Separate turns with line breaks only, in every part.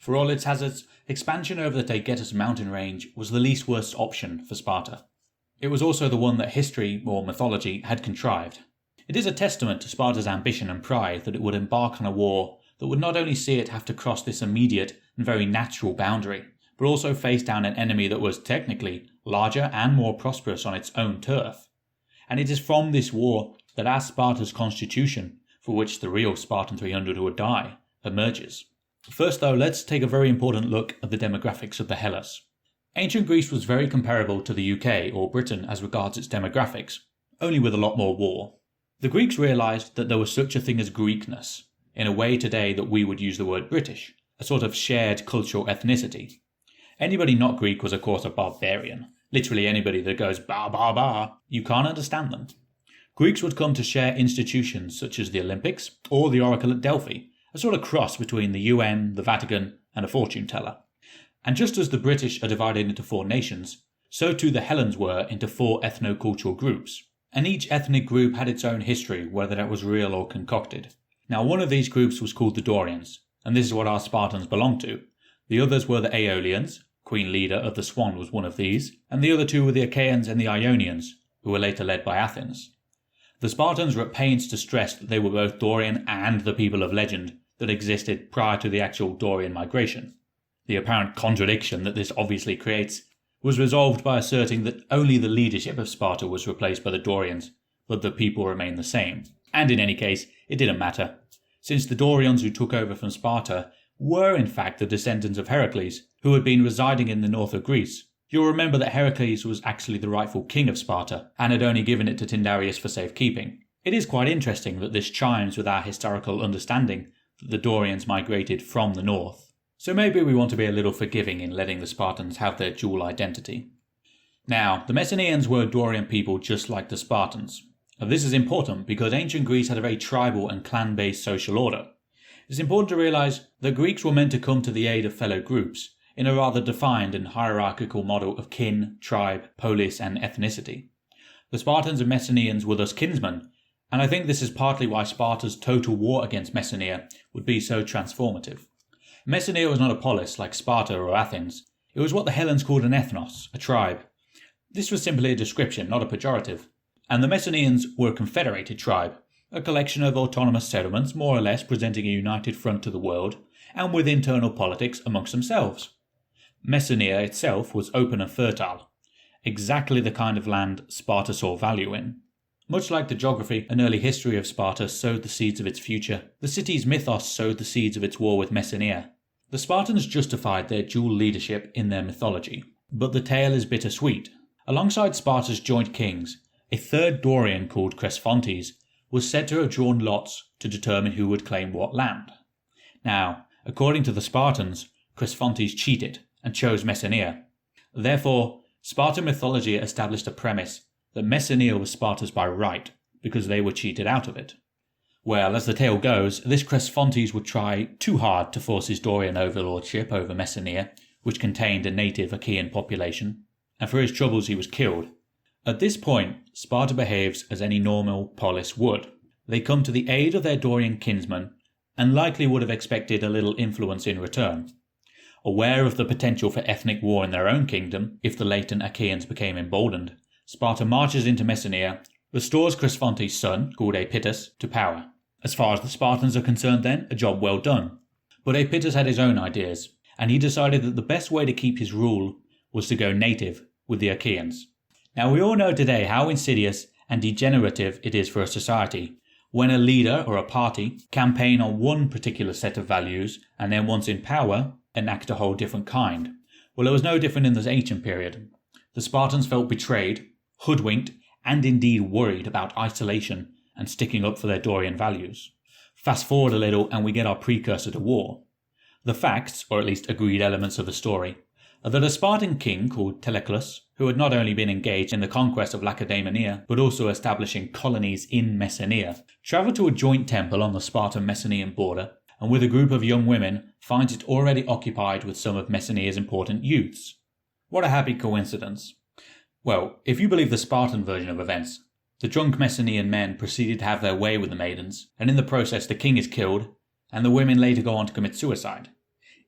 For all its hazards, expansion over the Taygetus mountain range was the least worst option for Sparta. It was also the one that history, or mythology, had contrived. It is a testament to Sparta's ambition and pride that it would embark on a war that would not only see it have to cross this immediate and very natural boundary, but also face down an enemy that was technically larger and more prosperous on its own turf. And it is from this war that as Sparta's constitution, for which the real Spartan 300 would die, emerges. First though, let's take a very important look at the demographics of the helos. Ancient Greece was very comparable to the UK or Britain as regards its demographics, only with a lot more war. The Greeks realised that there was such a thing as Greekness, in a way today that we would use the word British, a sort of shared cultural ethnicity. Anybody not Greek was of course a barbarian. Literally anybody that goes ba ba ba, you can't understand them. Greeks would come to share institutions such as the Olympics or the Oracle at Delphi, a sort of cross between the UN, the Vatican and a fortune teller. And just as the British are divided into 4 nations, so too the Hellens were into 4 ethno-cultural groups. And each ethnic group had its own history, whether that was real or concocted. Now one of these groups was called the Dorians, and this is what our Spartans belonged to. The others were the Aeolians, Queen Leda of the Swan was one of these, and the other 2 were the Achaeans and the Ionians, who were later led by Athens. The Spartans were at pains to stress that they were both Dorian and the people of legend that existed prior to the actual Dorian migration. The apparent contradiction that this obviously creates was resolved by asserting that only the leadership of Sparta was replaced by the Dorians, but the people remained the same. And in any case, it didn't matter, since the Dorians who took over from Sparta were in fact the descendants of Heracles, who had been residing in the north of Greece. You'll remember that Heracles was actually the rightful king of Sparta, and had only given it to Tyndareus for safekeeping. It is quite interesting that this chimes with our historical understanding that the Dorians migrated from the north. So maybe we want to be a little forgiving in letting the Spartans have their dual identity. Now, the Messenians were Dorian people just like the Spartans. Now, this is important because ancient Greece had a very tribal and clan-based social order. It's important to realise that Greeks were meant to come to the aid of fellow groups in a rather defined and hierarchical model of kin, tribe, polis and ethnicity. The Spartans and Messenians were thus kinsmen, and I think this is partly why Sparta's total war against Messenia would be so transformative. Messenia was not a polis like Sparta or Athens. It was what the Hellenes called an ethnos, a tribe. This was simply a description, not a pejorative. And the Messenians were a confederated tribe, a collection of autonomous settlements more or less presenting a united front to the world, and with internal politics amongst themselves. Messenia itself was open and fertile, exactly the kind of land Sparta saw value in. Much like the geography and early history of Sparta sowed the seeds of its future, the city's mythos sowed the seeds of its war with Messenia. The Spartans justified their dual leadership in their mythology, but the tale is bittersweet. Alongside Sparta's joint kings, a third Dorian called Cresphontes was said to have drawn lots to determine who would claim what land. Now, according to the Spartans, Cresphontes cheated and chose Messenia. Therefore, Spartan mythology established a premise that Messenia was Sparta's by right, because they were cheated out of it. Well, as the tale goes, this Cresphontes would try too hard to force his Dorian overlordship over Messenia, which contained a native Achaean population, and for his troubles he was killed. At this point, Sparta behaves as any normal polis would. They come to the aid of their Dorian kinsmen, and likely would have expected a little influence in return. Aware of the potential for ethnic war in their own kingdom if the latent Achaeans became emboldened, Sparta marches into Messenia, restores Cresphontes' son, called Apitus, to power. As far as the Spartans are concerned then, a job well done. But Apitus had his own ideas, and he decided that the best way to keep his rule was to go native with the Achaeans. Now we all know today how insidious and degenerative it is for a society when a leader or a party campaign on one particular set of values and then once in power enact a whole different kind. Well, it was no different in this ancient period. The Spartans felt betrayed, hoodwinked, and indeed worried about isolation and sticking up for their Dorian values. Fast forward a little and we get our precursor to war. The facts, or at least agreed elements of the story, are that a Spartan king called Teleclus, who had not only been engaged in the conquest of Lacedaemonia, but also establishing colonies in Messenia, travelled to a joint temple on the Spartan-Messenian border, and with a group of young women finds it already occupied with some of Messenia's important youths. What a happy coincidence. Well, if you believe the Spartan version of events, the drunk Messenian men proceeded to have their way with the maidens, and in the process the king is killed, and the women later go on to commit suicide.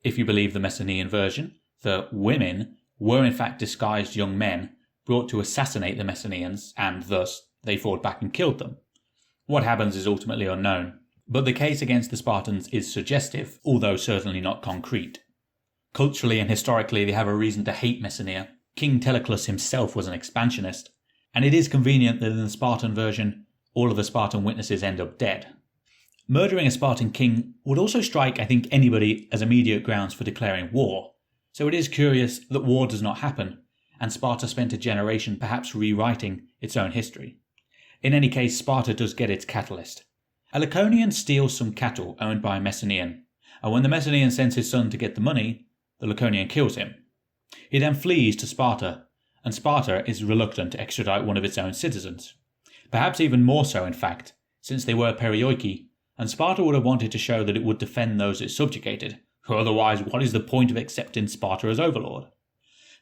If you believe the Messenian version, the women were in fact disguised young men brought to assassinate the Messenians, and thus they fought back and killed them. What happens is ultimately unknown, but the case against the Spartans is suggestive, although certainly not concrete. Culturally and historically they have a reason to hate Messenia. King Teleclus himself was an expansionist, and it is convenient that in the Spartan version all of the Spartan witnesses end up dead. Murdering a Spartan king would also strike, I think, anybody as immediate grounds for declaring war, so it is curious that war does not happen, and Sparta spent a generation perhaps rewriting its own history. In any case, Sparta does get its catalyst. A Laconian steals some cattle owned by a Messenian, and when the Messenian sends his son to get the money, the Laconian kills him. He then flees to Sparta, and Sparta is reluctant to extradite one of its own citizens. Perhaps even more so, in fact, since they were perioiki, and Sparta would have wanted to show that it would defend those it subjugated, for otherwise what is the point of accepting Sparta as overlord?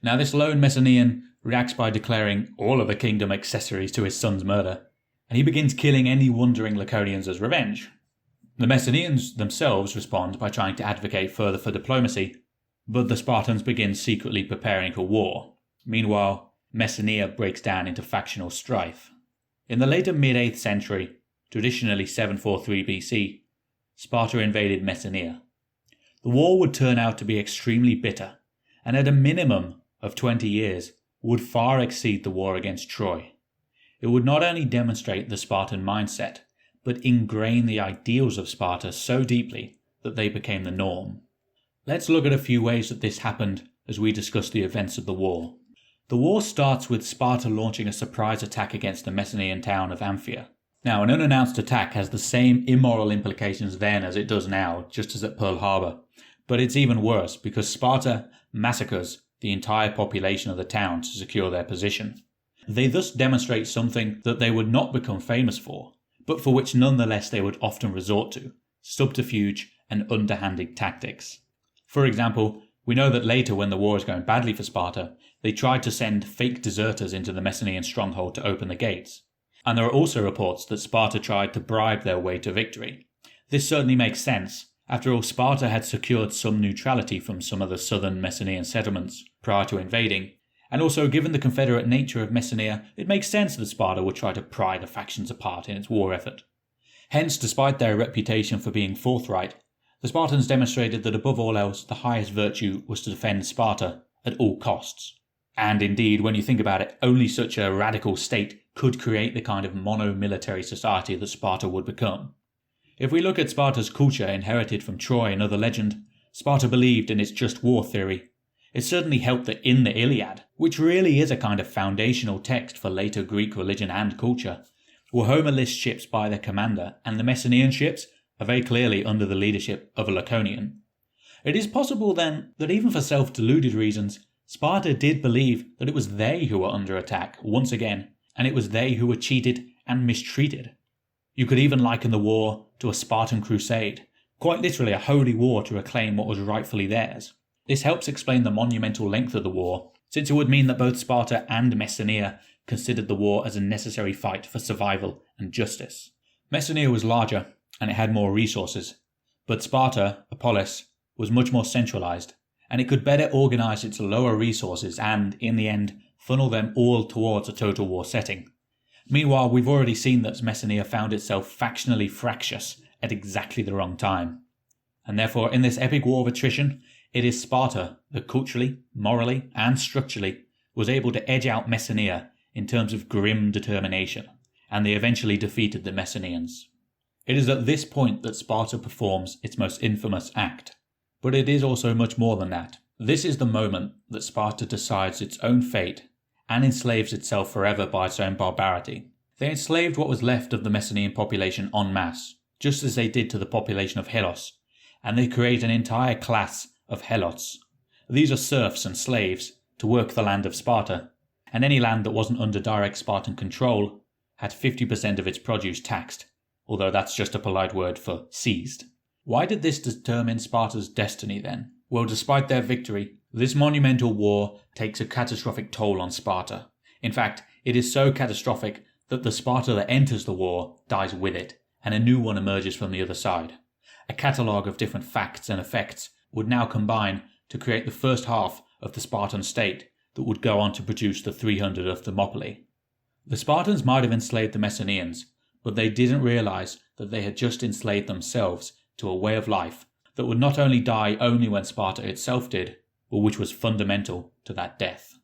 Now this lone Messenian reacts by declaring all of the kingdom accessories to his son's murder, and he begins killing any wandering Laconians as revenge. The Messenians themselves respond by trying to advocate further for diplomacy, but the Spartans begin secretly preparing for war. Meanwhile, Messenia breaks down into factional strife. In the later mid-8th century, traditionally 743 BC, Sparta invaded Messenia. The war would turn out to be extremely bitter, and at a minimum of 20 years would far exceed the war against Troy. It would not only demonstrate the Spartan mindset, but ingrain the ideals of Sparta so deeply that they became the norm. Let's look at a few ways that this happened as we discuss the events of the war. The war starts with Sparta launching a surprise attack against the Messenian town of Amphia. Now, an unannounced attack has the same immoral implications then as it does now, just as at Pearl Harbor. But it's even worse because Sparta massacres the entire population of the town to secure their position. They thus demonstrate something that they would not become famous for, but for which nonetheless they would often resort to: subterfuge and underhanded tactics. For example, we know that later when the war is going badly for Sparta, they tried to send fake deserters into the Messenian stronghold to open the gates. And there are also reports that Sparta tried to bribe their way to victory. This certainly makes sense. After all, Sparta had secured some neutrality from some of the southern Messenian settlements prior to invading, and also given the confederate nature of Messenia, it makes sense that Sparta would try to pry the factions apart in its war effort. Hence, despite their reputation for being forthright, the Spartans demonstrated that above all else the highest virtue was to defend Sparta at all costs. And indeed, when you think about it, only such a radical state could create the kind of mono-military society that Sparta would become. If we look at Sparta's culture inherited from Troy and other legend, Sparta believed in its just war theory. It certainly helped that in the Iliad, which really is a kind of foundational text for later Greek religion and culture, where Homer lists ships by their commander, and the Messenian ships are very clearly under the leadership of a Laconian. It is possible then that even for self-deluded reasons, Sparta did believe that it was they who were under attack once again, and it was they who were cheated and mistreated. You could even liken the war to a Spartan crusade, quite literally a holy war to reclaim what was rightfully theirs. This helps explain the monumental length of the war, since it would mean that both Sparta and Messenia considered the war as a necessary fight for survival and justice. Messenia was larger, and it had more resources, but Sparta, a polis, was much more centralized, and it could better organize its lower resources and, in the end, funnel them all towards a total war setting. Meanwhile, we've already seen that Messenia found itself factionally fractious at exactly the wrong time. And therefore, in this epic war of attrition, it is Sparta that culturally, morally, and structurally was able to edge out Messenia in terms of grim determination, and they eventually defeated the Messenians. It is at this point that Sparta performs its most infamous act. But it is also much more than that. This is the moment that Sparta decides its own fate and enslaves itself forever by its own barbarity. They enslaved what was left of the Messenian population en masse, just as they did to the population of Helos, and they create an entire class of helots. These are serfs and slaves to work the land of Sparta, and any land that wasn't under direct Spartan control had 50% of its produce taxed, although that's just a polite word for seized. Why did this determine Sparta's destiny then? Well, despite their victory, this monumental war takes a catastrophic toll on Sparta. In fact, it is so catastrophic that the Sparta that enters the war dies with it, and a new one emerges from the other side. A catalogue of different facts and effects would now combine to create the first half of the Spartan state that would go on to produce the 300 of Thermopylae. The Spartans might have enslaved the Messenians, but they didn't realise that they had just enslaved themselves to a way of life that would not only die only when Sparta itself did, but which was fundamental to that death.